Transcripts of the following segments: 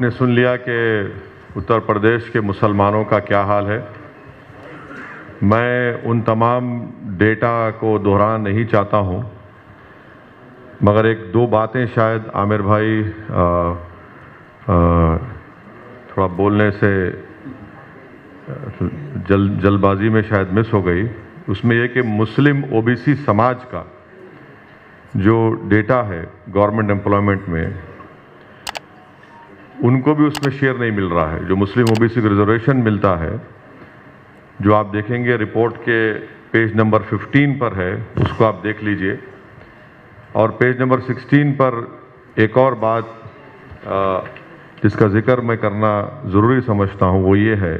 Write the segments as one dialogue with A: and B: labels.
A: आपने सुन लिया कि उत्तर प्रदेश के मुसलमानों का क्या हाल है। मैं उन तमाम डेटा को दोहराना नहीं चाहता हूं, मगर एक दो बातें शायद आमिर भाई थोड़ा बोलने से जल्दबाजी में शायद मिस हो गई। उसमें यह कि मुस्लिम ओबीसी समाज का जो डेटा है गवर्नमेंट एम्प्लॉयमेंट में, उनको भी उसमें शेयर नहीं मिल रहा है। जो मुस्लिम ओबीसी को रिजर्वेशन मिलता है, जो आप देखेंगे रिपोर्ट के पेज नंबर 15 पर है, उसको आप देख लीजिए। और पेज नंबर 16 पर एक और बात जिसका जिक्र मैं करना ज़रूरी समझता हूँ, वो ये है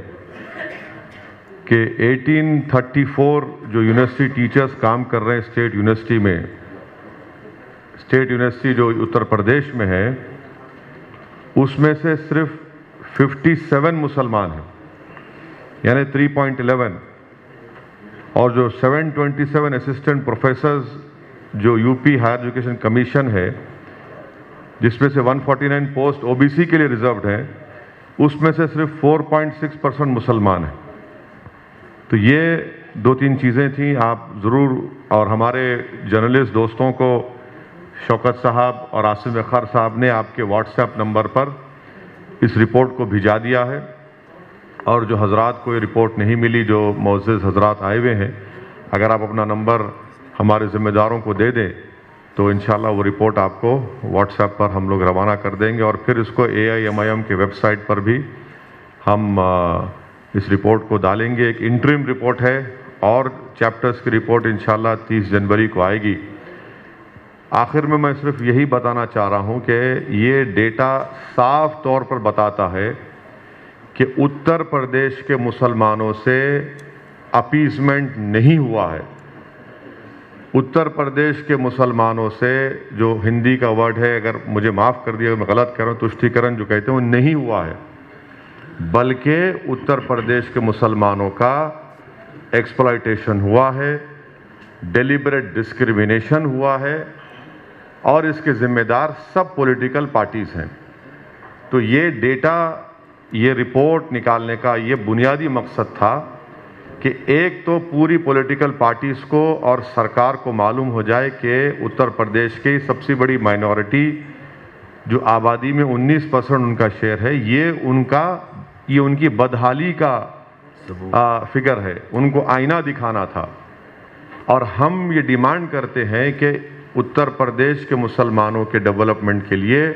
A: कि 1834 जो यूनिवर्सिटी टीचर्स काम कर रहे हैं स्टेट यूनिवर्सिटी जो उत्तर प्रदेश में है, उसमें से सिर्फ 57 मुसलमान हैं, यानी 3.11। और जो 727 असिस्टेंट प्रोफेसर्स जो यूपी हायर एजुकेशन कमीशन है, जिसमें से 149 पोस्ट ओबीसी के लिए रिजर्व्ड हैं, उसमें से सिर्फ 4.6% मुसलमान हैं। तो ये दो तीन चीज़ें थी, आप ज़रूर, और हमारे जर्नलिस्ट दोस्तों को शौकत साहब और आसिम अख्तर साहब ने आपके व्हाट्सएप नंबर पर इस रिपोर्ट को भिजा दिया है। और जो हजरात को ये रिपोर्ट नहीं मिली, जो मोअज़्ज़िज़ हजरात आए हुए हैं, अगर आप अपना नंबर हमारे ज़िम्मेदारों को दे दें तो इंशाल्लाह वो रिपोर्ट आपको व्हाट्सएप पर हम लोग रवाना कर देंगे। और फिर इसको AIMIM के वेबसाइट पर भी हम इस रिपोर्ट को डालेंगे। एक इंटरिम रिपोर्ट है और चैप्टर्स की रिपोर्ट इंशाल्लाह 30 जनवरी को आएगी। आखिर में मैं सिर्फ यही बताना चाह रहा हूँ कि ये डेटा साफ तौर पर बताता है कि उत्तर प्रदेश के मुसलमानों से अपीजमेंट नहीं हुआ है। उत्तर प्रदेश के मुसलमानों से, जो हिंदी का वर्ड है, अगर मुझे माफ़ कर दिया मैं गलत कह रहा हूँ, तुष्टीकरण जो कहते हैं, वो नहीं हुआ है, बल्कि उत्तर प्रदेश के मुसलमानों का एक्सप्लॉयटेशन हुआ है, डेलिबरेट डिस्क्रिमिनेशन हुआ है, और इसके जिम्मेदार सब पॉलिटिकल पार्टीज हैं। तो ये डेटा, ये रिपोर्ट निकालने का ये बुनियादी मकसद था कि एक तो पूरी पॉलिटिकल पार्टीज को और सरकार को मालूम हो जाए कि उत्तर प्रदेश की सबसे बड़ी माइनॉरिटी, जो आबादी में 19% उनका शेयर है, ये उनकी बदहाली का फिगर है, उनको आईना दिखाना था। और हम ये डिमांड करते हैं कि उत्तर प्रदेश के मुसलमानों के डेवलपमेंट के लिए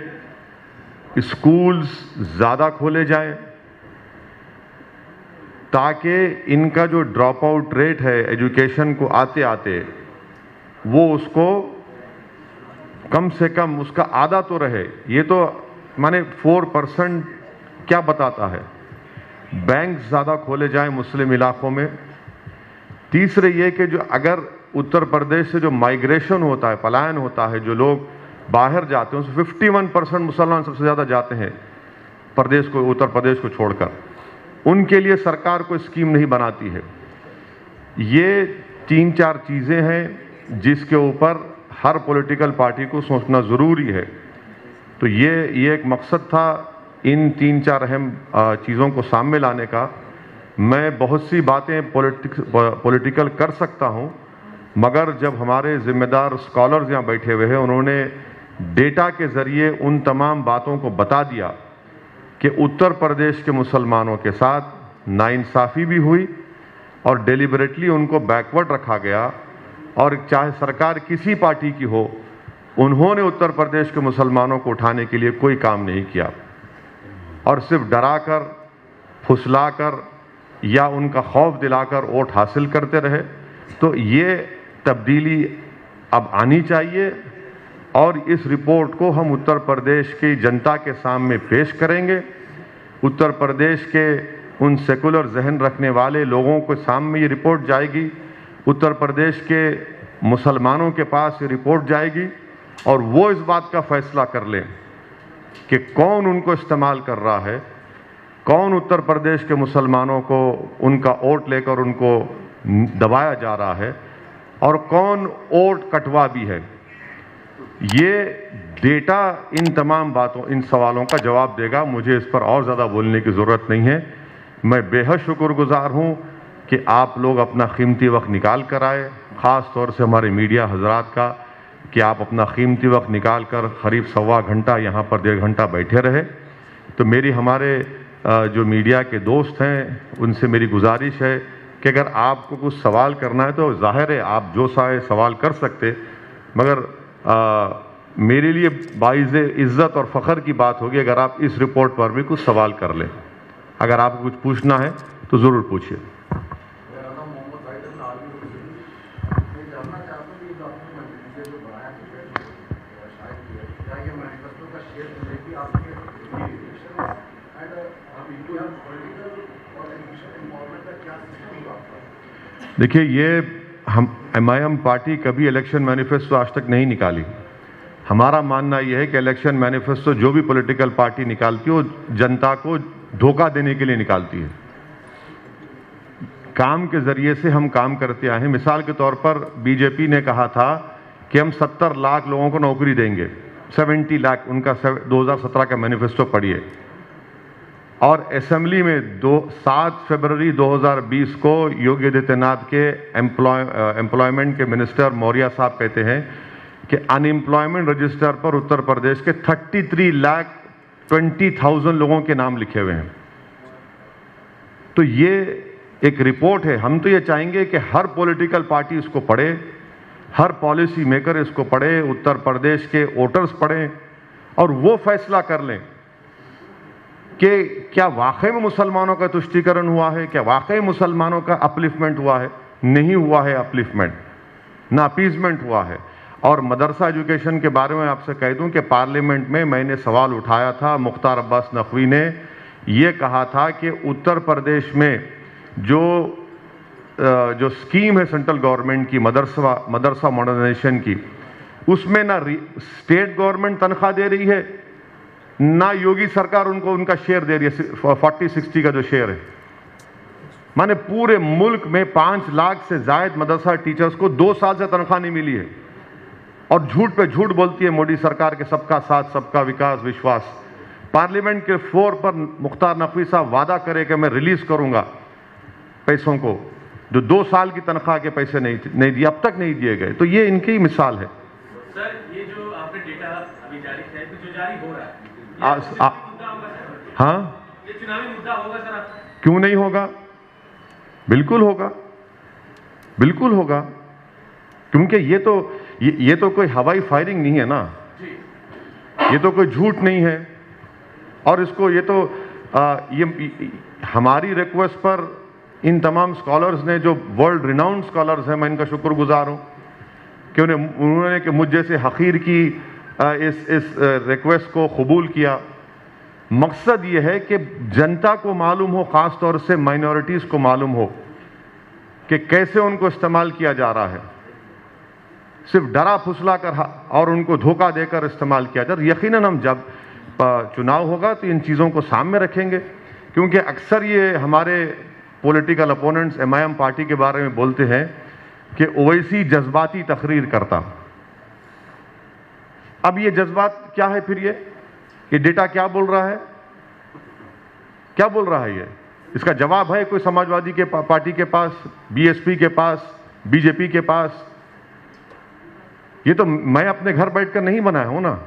A: स्कूल्स ज़्यादा खोले जाएं, ताकि इनका जो ड्रॉप आउट रेट है एजुकेशन को आते आते, वो उसको कम से कम उसका आधा तो रहे। ये तो माने 4% क्या बताता है। बैंक ज़्यादा खोले जाएं मुस्लिम इलाकों में। तीसरे ये कि जो अगर उत्तर प्रदेश से जो माइग्रेशन होता है, पलायन होता है, जो लोग बाहर जाते हैं, उसमें 51% मुसलमान सबसे ज़्यादा जाते हैं प्रदेश को, उत्तर प्रदेश को छोड़कर। उनके लिए सरकार कोई स्कीम नहीं बनाती है। ये 3-4 चीज़ें हैं जिसके ऊपर हर पॉलिटिकल पार्टी को सोचना ज़रूरी है। तो ये एक मकसद था इन 3-4 अहम चीज़ों को सामने लाने का। मैं बहुत सी बातें पॉलिटिकल कर सकता हूं, मगर जब हमारे जिम्मेदार स्कॉलर्स यहाँ बैठे हुए हैं, उन्होंने डेटा के ज़रिए उन तमाम बातों को बता दिया कि उत्तर प्रदेश के मुसलमानों के साथ नाइंसाफ़ी भी हुई और डेलिबरेटली उनको बैकवर्ड रखा गया। और चाहे सरकार किसी पार्टी की हो, उन्होंने उत्तर प्रदेश के मुसलमानों को उठाने के लिए कोई काम नहीं किया, और सिर्फ डराकर, फुसलाकर या उनका खौफ दिलाकर वोट हासिल करते रहे। तो ये तब्दीली अब आनी चाहिए, और इस रिपोर्ट को हम उत्तर प्रदेश की जनता के सामने पेश करेंगे। उत्तर प्रदेश के उन सेकुलर जहन रखने वाले लोगों के सामने ये रिपोर्ट जाएगी, उत्तर प्रदेश के मुसलमानों के पास ये रिपोर्ट जाएगी, और वो इस बात का फैसला कर लें कि कौन उनको इस्तेमाल कर रहा है, कौन उत्तर प्रदेश के मुसलमानों को उनका वोट लेकर उनको दबाया जा रहा है, और कौन वोट कटवा भी है। ये डेटा इन तमाम बातों, इन सवालों का जवाब देगा। मुझे इस पर और ज़्यादा बोलने की ज़रूरत नहीं है। मैं बेहद शुक्रगुजार हूँ कि आप लोग अपना कीमती वक्त निकाल कर आए, ख़ास तौर से हमारे मीडिया हजरात का, कि आप अपना कीमती वक्त निकाल कर करीब सवा घंटा यहाँ पर 1.5 घंटा बैठे रहे। तो मेरी हमारे जो मीडिया के दोस्त हैं उनसे मेरी गुजारिश है कि अगर आपको कुछ सवाल करना है तो जाहिर है आप जो चाहे सवाल कर सकते, मगर मेरे लिए बाइज़े इज़्ज़त और फ़ख्र की बात होगी अगर आप इस रिपोर्ट पर भी कुछ सवाल कर लें। अगर आपको कुछ पूछना है तो ज़रूर पूछिए। देखिए, ये हम एमआईएम पार्टी कभी इलेक्शन मैनिफेस्टो आज तक नहीं निकाली। हमारा मानना यह है कि इलेक्शन मैनिफेस्टो जो भी पॉलिटिकल पार्टी निकालती है वो जनता को धोखा देने के लिए निकालती है। काम के जरिए से हम काम करते आए हैं। मिसाल के तौर पर बीजेपी ने कहा था कि हम 70 लाख लोगों को नौकरी देंगे, 70 लाख, उनका 2017 का मैनिफेस्टो पढ़िए। और असेंबली में 7 फरवरी 2020 को योगी आदित्यनाथ के एम्प्लॉयमेंट के मिनिस्टर मौर्य साहब कहते हैं कि अनएम्प्लॉयमेंट रजिस्टर पर उत्तर प्रदेश के 33,20,000 लोगों के नाम लिखे हुए हैं। तो ये एक रिपोर्ट है। हम तो ये चाहेंगे कि हर पॉलिटिकल पार्टी इसको पढ़े, हर पॉलिसी मेकर इसको पढ़े, उत्तर प्रदेश के वोटर्स पढ़ें और वो फैसला कर लें कि क्या वाकई में मुसलमानों का तुष्टीकरण हुआ है, क्या वाकई मुसलमानों का अपलिफ्टमेंट हुआ है। नहीं हुआ है अपलिफ्टमेंट, ना अपीजमेंट हुआ है। और मदरसा एजुकेशन के बारे में आपसे कह दूं कि पार्लियामेंट में मैंने सवाल उठाया था, मुख्तार अब्बास नकवी ने ये कहा था कि उत्तर प्रदेश में जो स्कीम है सेंट्रल गवर्नमेंट की मदरसा मॉडर्नाइजेशन की, उसमें ना स्टेट गवर्नमेंट तनख्वाह दे रही है, ना योगी सरकार उनको उनका शेयर दे रही है, 40-60 का जो शेयर है। माने पूरे मुल्क में 5 लाख से जायद मदरसा टीचर्स को 2 साल से तनख्वाह नहीं मिली है। और झूठ पे झूठ बोलती है मोदी सरकार के सबका साथ, सबका विकास, विश्वास। पार्लियामेंट के फ्लोर पर मुख्तार नकवी साहब वादा करे कि मैं रिलीज करूंगा पैसों को, जो 2 साल की तनख्वाह के पैसे नहीं दिए, अब तक नहीं दिए गए। तो ये इनकी ही मिसाल है।
B: सर, ये जो आपने डेटा अभी जारी किया है, जो जारी हो रहा है,
A: हाँ,
B: ये चुनावी मुद्दा होगा सर?
A: क्यों नहीं होगा? बिल्कुल होगा, बिल्कुल होगा। क्योंकि ये तो कोई हवाई फायरिंग नहीं है ना, ये तो कोई झूठ नहीं है। और इसको ये तो ये हमारी रिक्वेस्ट पर इन तमाम स्कॉलर्स ने, जो वर्ल्ड रिनाउंड स्कॉलर्स हैं, मैं इनका शुक्रगुजार हूं कि उन्होंने कि मुझ जैसे हकीर की इस रिक्वेस्ट को कबूल किया। मकसद ये है कि जनता को मालूम हो, ख़ास तौर से माइनॉरिटीज़ को मालूम हो कि कैसे उनको इस्तेमाल किया जा रहा है। सिर्फ डरा फुसला कर और उनको धोखा देकर इस्तेमाल किया जाए। यकीनन हम जब चुनाव होगा तो इन चीज़ों को सामने रखेंगे, क्योंकि अक्सर ये हमारे पॉलिटिकल अपोनेंट्स एमआईएम पार्टी के बारे में बोलते हैं कि ओवैसी जज्बाती तकरीर करता। अब ये जज्बात क्या है फिर? ये डेटा क्या बोल रहा है? क्या बोल रहा है ये? इसका जवाब है कोई समाजवादी के पार्टी के पास, बीएसपी के पास, बीजेपी के पास? ये तो मैं अपने घर बैठकर नहीं बनाया हूं ना।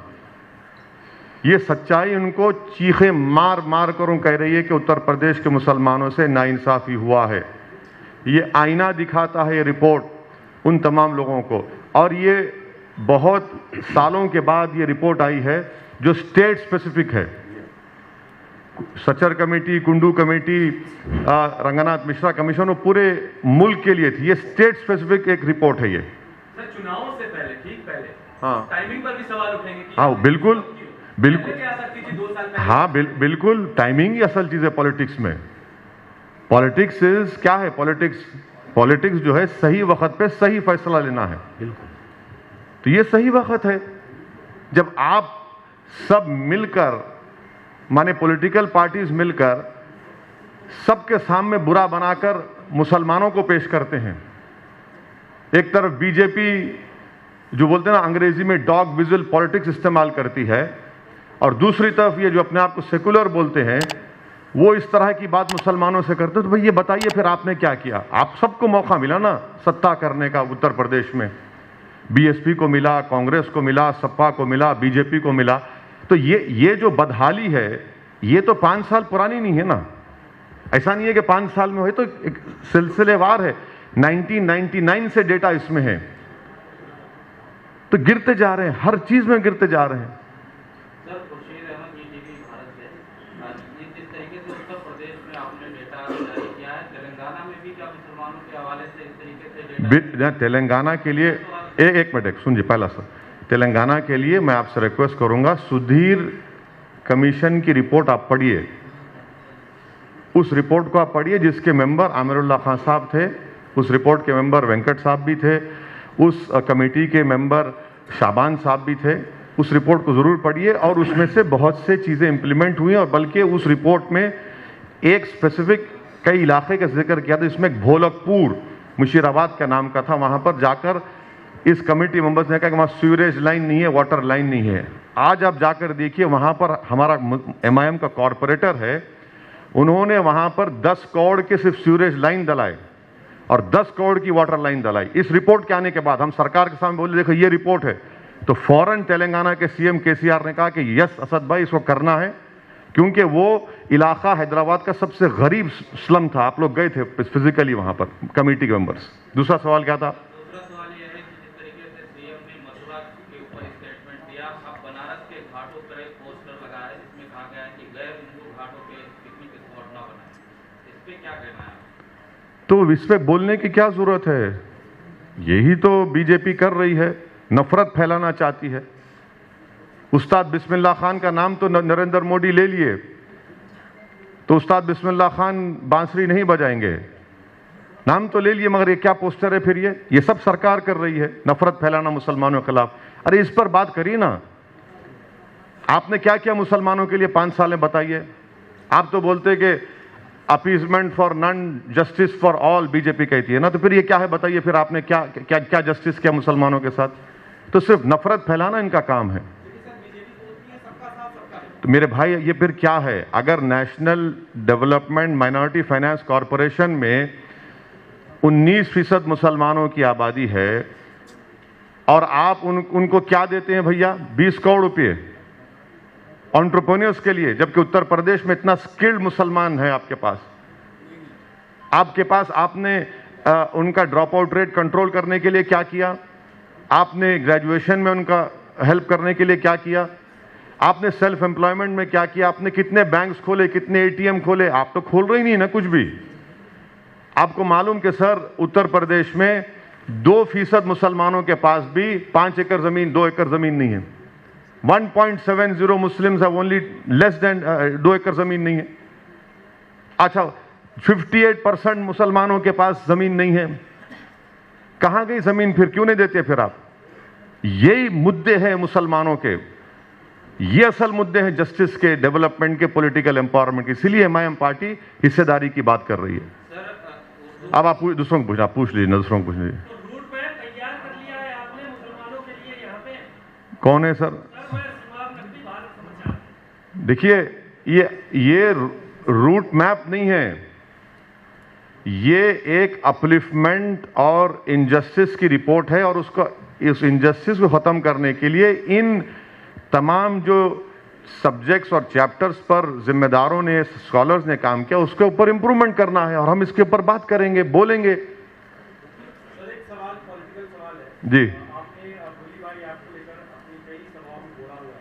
A: ये सच्चाई उनको चीखे मार मार कर कह रही है कि उत्तर प्रदेश के मुसलमानों से नाइंसाफी हुआ है। ये आईना दिखाता है ये रिपोर्ट उन तमाम लोगों को। और ये बहुत सालों के बाद ये रिपोर्ट आई है जो स्टेट स्पेसिफिक है। Sachar committee, Kundu committee, Ranganath Mishra commission, वो पूरे मुल्क के लिए थी। ये स्टेट स्पेसिफिक एक रिपोर्ट है ये।
B: सर, चुनावों से पहले, ठीक पहले,
A: हाँ,
B: टाइमिंग पर भी सवाल उठेंगे कि
A: हाँ, बिल्कुल बिल्कुल,
B: क्या सकती थी 2 साल पहले?
A: हाँ, बिल्कुल। टाइमिंग ही असल चीज है पॉलिटिक्स में। पॉलिटिक्स इज क्या है? पॉलिटिक्स जो है सही वक्त पे सही फैसला लेना है। तो ये सही वक्त है जब आप सब मिलकर, माने पॉलिटिकल पार्टीज मिलकर सबके सामने बुरा बनाकर मुसलमानों को पेश करते हैं। एक तरफ बीजेपी जो बोलते हैं ना अंग्रेजी में डॉग विजुअल पॉलिटिक्स इस्तेमाल करती है, और दूसरी तरफ ये जो अपने आप को सेकुलर बोलते हैं वो इस तरह की बात मुसलमानों से करते। तो भाई ये बताइए फिर आपने क्या किया? आप सबको मौका मिला ना सत्ता करने का उत्तर प्रदेश में, बीएसपी को मिला, कांग्रेस को मिला, सपा को मिला, बीजेपी को मिला। तो ये जो बदहाली है ये तो 5 साल पुरानी नहीं है ना। ऐसा नहीं है कि 5 साल में हुए, तो एक सिलसिलेवार है। 1999 से डेटा इसमें है। तो गिरते जा रहे हैं, हर चीज में गिरते जा रहे हैं।
B: सर खुर्शीद अहमद ईटीवी भारत से, जिस तरीके से उत्तर प्रदेश में आपने डेटा जारी किया है, तेलंगाना में भी क्या मुसलमानों के हवाले से इस तरीके से डेटा?
A: तेलंगाना के लिए एक मिनट सुनिए। पहला सर, तेलंगाना के लिए मैं आपसे रिक्वेस्ट करूंगा, सुधीर कमीशन की रिपोर्ट आप पढ़िए। उस रिपोर्ट को आप पढ़िए जिसके मेंबर आमिरुल्लाह खान साहब थे, उस रिपोर्ट के मेंबर वेंकट साहब भी थे, उस कमेटी के मेंबर शाबान साहब भी थे। उस रिपोर्ट को जरूर पढ़िए और उसमें से बहुत से चीजें इंप्लीमेंट हुई, और बल्कि उस रिपोर्ट में एक स्पेसिफिक कई इलाके का जिक्र किया था। इसमें एक भोलकपुर मुशीराबाद का नाम का था, वहां पर जाकर इस कमेटी मेंबर्स ने कहा कि वहां सीवरेज लाइन नहीं है, वाटर लाइन नहीं है। आज आप जाकर देखिए, वहां पर हमारा MIM का कॉरपोरेटर है, उन्होंने वहां पर 10 करोड़ के सिर्फ सीवरेज लाइन डलाए और 10 करोड़ की वाटर लाइन डलाई। इस रिपोर्ट के आने के बाद हम सरकार के सामने बोले देखो ये रिपोर्ट है, तो फौरन तेलंगाना के सीएम KCR ने कहा कि यस असद भाई इसको करना है, क्योंकि वो इलाका हैदराबाद का सबसे गरीब स्लम था। आप लोग गए थे फिजिकली वहां पर, कमेटी के मेंबर्स। दूसरा सवाल क्या था?
B: दूसरा सवाल यह है कि जिस तरीके से सीएम ने मथुरा के ऊपर स्टेटमेंट दिया, अब बनारस के घाटों पर एक पोस्टर लगा है जिसमें कहा गया है कि गैर हिंदू घाटों पे पिकनिक स्पॉट न बनाए। इस पे क्या कहना है?
A: तो इस पे बोलने की क्या जरूरत है? यही तो बीजेपी कर रही है, नफरत फैलाना चाहती है। उस्ताद बिस्मिल्लाह खान का नाम तो नरेंद्र मोदी ले लिए, तो उस्ताद बिस्मिल्लाह खान बांसुरी नहीं बजाएंगे, नाम तो ले लिए, मगर ये क्या पोस्टर है फिर? ये सब सरकार कर रही है, नफरत फैलाना मुसलमानों के खिलाफ। अरे इस पर बात करिए ना, आपने क्या किया मुसलमानों के लिए 5 साल में बताइए। आप तो बोलते कि appeasement for none justice for all BJP कहती है ना, तो फिर ये क्या है बताइए? फिर आपने क्या क्या क्या जस्टिस किया मुसलमानों के साथ? तो सिर्फ नफरत फैलाना इनका काम है। तो मेरे भाई ये फिर क्या है? अगर national development minority finance corporation में 19% मुसलमानों की आबादी है और आप उनको क्या देते हैं भैया? 20 करोड़ रुपए एंटरप्रेन्योर्स के लिए, जबकि उत्तर प्रदेश में इतना स्किल्ड मुसलमान है आपके पास। आपने उनका ड्रॉप आउट रेट कंट्रोल करने के लिए क्या किया? आपने ग्रेजुएशन में उनका हेल्प करने के लिए क्या किया? आपने सेल्फ एम्प्लॉयमेंट में क्या किया? आपने कितने बैंक्स खोले, कितने ATM खोले? आप तो खोल रही नहीं ना कुछ भी। आपको मालूम कि सर उत्तर प्रदेश में 2% मुसलमानों के पास भी 5 एकड़ जमीन, 2 एकड़ जमीन नहीं है। 1.70 Muslims have only less than 2 एकड़ जमीन नहीं है। अच्छा, 58% मुसलमानों के पास जमीन नहीं है। कहां गई जमीन फिर? क्यों नहीं देते फिर आप? यही मुद्दे हैं मुसलमानों के, ये असल मुद्दे हैं जस्टिस के, डेवलपमेंट के, पॉलिटिकल एम्पावरमेंट के। इसीलिए MIM पार्टी हिस्सेदारी की बात कर रही है। अब आप दूसरों को पूछना, पूछ लीजिए, दूसरों को पूछ लीजिए।
B: तो रूट मैप तैयार कर लिया है आपने मुसलमानों के लिए यहाँ पे?
A: कौन है सर? देखिए ये रूट मैप नहीं है, ये एक अपलिफ्टमेंट और इनजस्टिस की रिपोर्ट है, और उसको, इस इनजस्टिस को खत्म करने के लिए इन तमाम जो सब्जेक्ट्स और चैप्टर्स पर जिम्मेदारों ने, स्कॉलर्स ने काम किया, उसके ऊपर इंप्रूवमेंट करना है, और हम इसके ऊपर बात करेंगे, बोलेंगे।
B: सर एक सवाल, पॉलिटिकल सवाल है
A: जी।
B: आपने गोलीबारी आपको लेकर अपनी कई सभाओं में बोला हुआ है।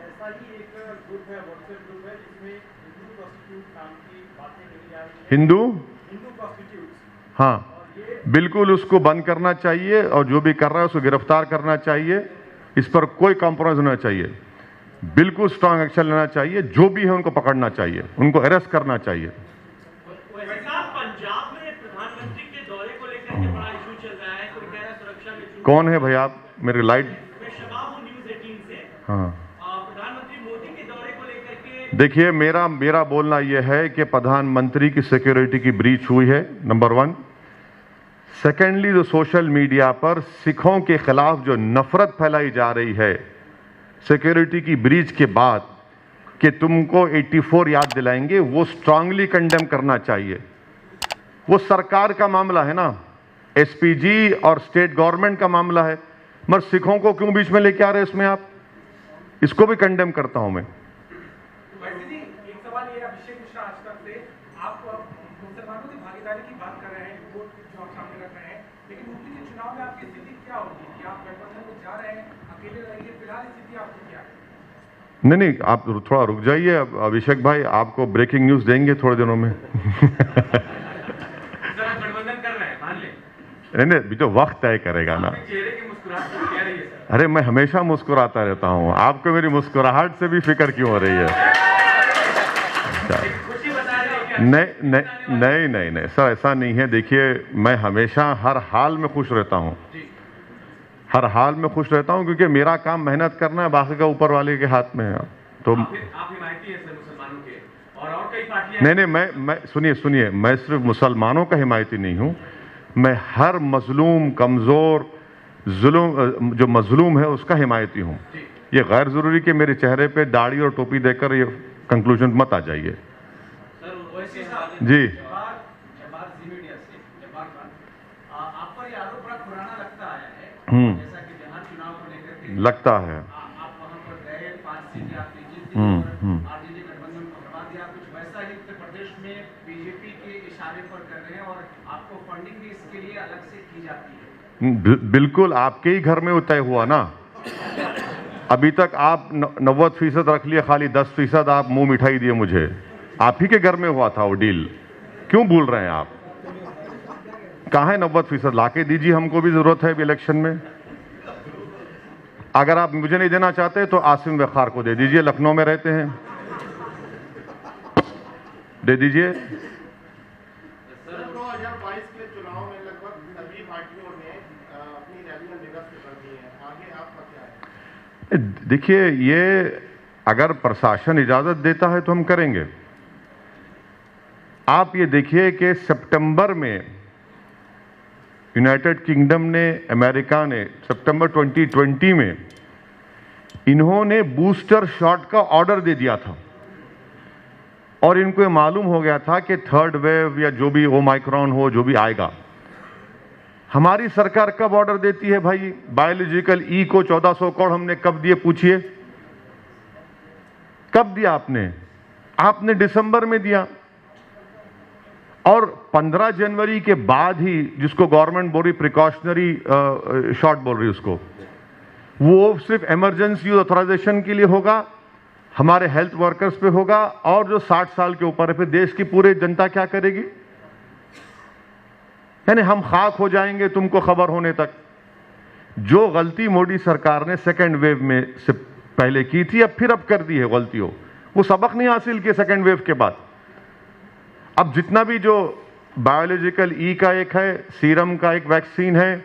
B: ऐसा ही एक ग्रुप है, व्हाट्सएप ग्रुप है, जिसमें हिंदू प्रोस्टिट्यूट नाम की बातें कही जा रही है।
A: हिंदू
B: प्रोस्टिट्यूट,
A: हाँ, बिल्कुल उसको बंद करना चाहिए, और जो भी कर रहा है उसको गिरफ्तार करना चाहिए। इस पर कोई कॉम्प्रोमाइज होना चाहिए, बिल्कुल स्ट्रांग एक्शन लेना चाहिए। जो भी है उनको पकड़ना चाहिए, उनको अरेस्ट करना चाहिए।
B: पंजाब में प्रधानमंत्री के दौरे को लेकर के बड़ा इशू चल रहा है, कोई कह रहा है सुरक्षा के।
A: कौन है भाई आप? मेरी लाइट।
B: मैं शबाब हूं, न्यूज़ 18 से।
A: हाँ,
B: प्रधानमंत्री मोदी के दौरे को लेकर के
A: देखिए मेरा बोलना यह है कि प्रधानमंत्री की सिक्योरिटी की ब्रीच हुई है, नंबर 1। सेकेंडली, जो सोशल मीडिया पर सिखों के खिलाफ जो नफरत फैलाई जा रही है सिक्योरिटी की ब्रीच के बाद कि तुमको 84 याद दिलाएंगे, वो स्ट्रांगली कंडेम करना चाहिए। वो सरकार का मामला है ना, एसपीजी और स्टेट गवर्नमेंट का मामला है, मगर सिखों को क्यों बीच में लेके आ रहे हैं इसमें आप? इसको भी कंडेम करता हूं मैं।
C: वैसे जी, एक सवाल ये, अभिषेक मिश्रा आज तक से आप मुसलमानों की भागीदारी की बात कर रहे हैं, वो जो आप सामने रख रहे हैं, लेकिन यूपी के चुनाव में आपकी स्थिति क्या होगी कि आप गठबंधन को जा रहे हैं, अकेले रहेंगे, फिलहाल स्थिति आपकी क्या है?
A: नहीं, आप थोड़ा रुक जाइए अभिषेक भाई, आपको ब्रेकिंग न्यूज देंगे थोड़े दिनों में।
C: गठबंधन कर रहे हैं, मान ले।
A: नहीं, अभी तो वक्त तय करेगा ना।
C: चेहरे की मुस्कुराहट क्या रही है सर?
A: अरे मैं हमेशा मुस्कुराता रहता हूं, आपको मेरी मुस्कुराहट से भी फिक्र क्यों हो रही है?
C: खुशी बता रहे हैं क्या?
A: नहीं सर, ऐसा नहीं है। देखिए, मैं हमेशा हर हाल में खुश रहता हूं, हर हाल में खुश रहता हूं, क्योंकि मेरा काम मेहनत करना है, बाकी का ऊपर वाले के हाथ में है। तो
C: आप हिमायती हैं सर मुसलमानों के, और कई पार्टियां।
A: नहीं, मैं सुनिए, मैं सिर्फ मुसलमानों का हिमायती नहीं हूं, मैं हर मजलूम, कमजोर, जुल्म जो मजलूम है उसका हिमायती हूं। ये गैर जरूरी कि मेरे चेहरे पे दाढ़ी और टोपी देकर ये कंक्लूजन मत आ जाइए। जी,
C: आप पर ये आरोप बड़ा पुराना लगता आया है, जैसा कि बिहार चुनाव को लेकर के
A: लगता है।
C: आप वहां पर गए, 5 सीटें आपने जीत ली और आरजेडी गठबंधन को हटवा दिया। कुछ वैसा ही उत्तर प्रदेश में बीजेपी के इशारे पर कर रहे हैं और आपको फंडिंग भी इसके लिए अलग से की जाती है।
A: बिल्कुल, आपके ही घर में वो तय हुआ ना। अभी तक आप 90% रख लिया, खाली 10% आप मुंह मिठाई दिए मुझे। आप ही के घर में हुआ था वो डील, क्यों भूल रहे हैं आप? कहाँ है 90%? लाके दीजिए, हमको भी जरूरत है अभी इलेक्शन में। अगर आप मुझे नहीं देना चाहते तो आसिम वखार को दे दीजिए, लखनऊ में रहते हैं, दे दीजिए।
D: 2022 के चुनाव में लगभग सभी पार्टियों ने अपनी रैलियां निरस्त कर दी हैं, आगे आपका क्या है?
A: देखिए, ये अगर प्रशासन इजाजत देता है तो हम करेंगे। आप ये देखिए कि सितंबर में यूनाइटेड किंगडम ने, अमेरिका ने सितंबर 2020 में इन्होंने बूस्टर शॉट का ऑर्डर दे दिया था, और इनको ये मालूम हो गया था कि थर्ड वेव या जो भी ओमाइक्रॉन हो, जो भी आएगा। हमारी सरकार कब ऑर्डर देती है भाई? बायोलॉजिकल ई को 1400 करोड़ हमने कब दिए, पूछिए कब दिया आपने? आपने दिसंबर में दिया, और 15 जनवरी के बाद ही, जिसको गवर्नमेंट बोल रही प्रिकॉशनरी शॉट बोल रही उसको, वो सिर्फ इमरजेंसी ऑथराइजेशन के लिए होगा, हमारे हेल्थ वर्कर्स पे होगा, और जो 60 साल के ऊपर है, फिर देश की पूरी जनता क्या करेगी? यानी हम खाक हो जाएंगे तुमको खबर होने तक। जो गलती मोदी सरकार ने सेकेंड वेव में से पहले की थी, अब कर दी है गलतियों, वो सबक नहीं हासिल किए सेकेंड वेव के बाद। अब जितना भी जो बायोलॉजिकल ई का एक है, सीरम का एक वैक्सीन है,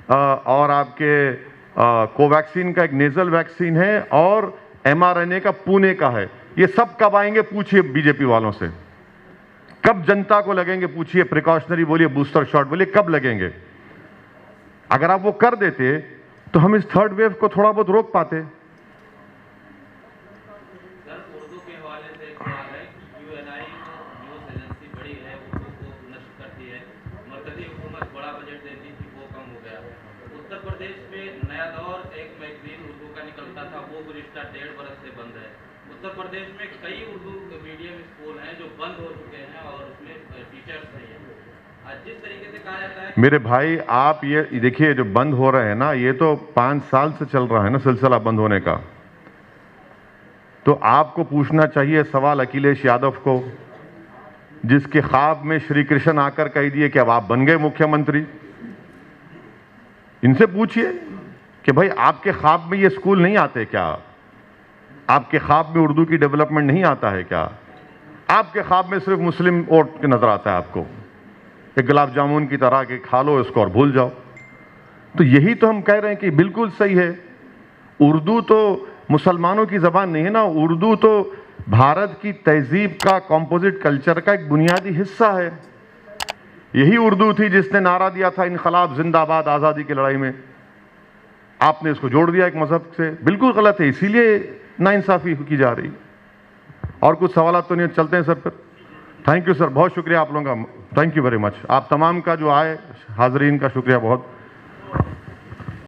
A: और आपके कोवैक्सीन का एक नेजल वैक्सीन है, और mRNA का पुणे का है, ये सब कब आएंगे पूछिए बीजेपी वालों से। कब जनता को लगेंगे पूछिए? प्रिकॉशनरी बोलिए, बूस्टर शॉट बोलिए, कब लगेंगे? अगर आप वो कर देते तो हम इस थर्ड वेव को थोड़ा बहुत रोक पाते।
B: सर, उर्दू के हवाले से एक सवाल है। यूएनआई न्यूज एजेंसी बड़ी है, उर्दू को नष्ट करती है, मरकजी हुकूमत बड़ा बजट देती थी, वो कम हो गया। उत्तर प्रदेश में नया दौर एक मैगजीन उर्दू का निकलता था, वो गुज़िश्ता 1.5 बरस से बंद है। उत्तर प्रदेश में कई उर्दू मीडियम स्कूल हैं जो बंद हो चुके हैं और उसमें टीचर्स नहीं है। आज जिस तरीके से कहा जाता है,
A: मेरे भाई, आप ये देखिए, जो बंद हो रहे हैं ना, ये तो 5 साल से चल रहा है ना सिलसिला बंद होने का। तो आपको पूछना चाहिए सवाल अखिलेश यादव को, जिसके ख्वाब में श्री कृष्ण आकर कह दिए कि अब आप बन गए मुख्यमंत्री। इनसे पूछिए कि भाई आपके ख्वाब में ये स्कूल नहीं आते क्या? आपके ख्वाब में उर्दू की डेवलपमेंट नहीं आता है क्या? आपके ख्वाब में सिर्फ मुस्लिम वोट नजर आता है आपको, एक गुलाब जामुन की तरह के खा लो इसको और भूल जाओ। तो यही तो हम कह रहे हैं कि बिल्कुल सही है। उर्दू तो मुसलमानों की जबान नहीं है ना, उर्दू तो भारत की तहजीब का, कॉम्पोजिट कल्चर का एक बुनियादी हिस्सा है। यही उर्दू थी जिसने नारा दिया था इनकलाब जिंदाबाद आज़ादी की लड़ाई में। आपने इसको जोड़ दिया एक मजहब से, बिल्कुल गलत है, इसीलिए नाइंसाफी की जा रही। और कुछ सवाल तो नहीं, चलते हैं सर फिर। थैंक यू सर, बहुत शुक्रिया आप लोगों का, थैंक यू वेरी मच। आप तमाम का जो आए हाजरीन का शुक्रिया बहुत।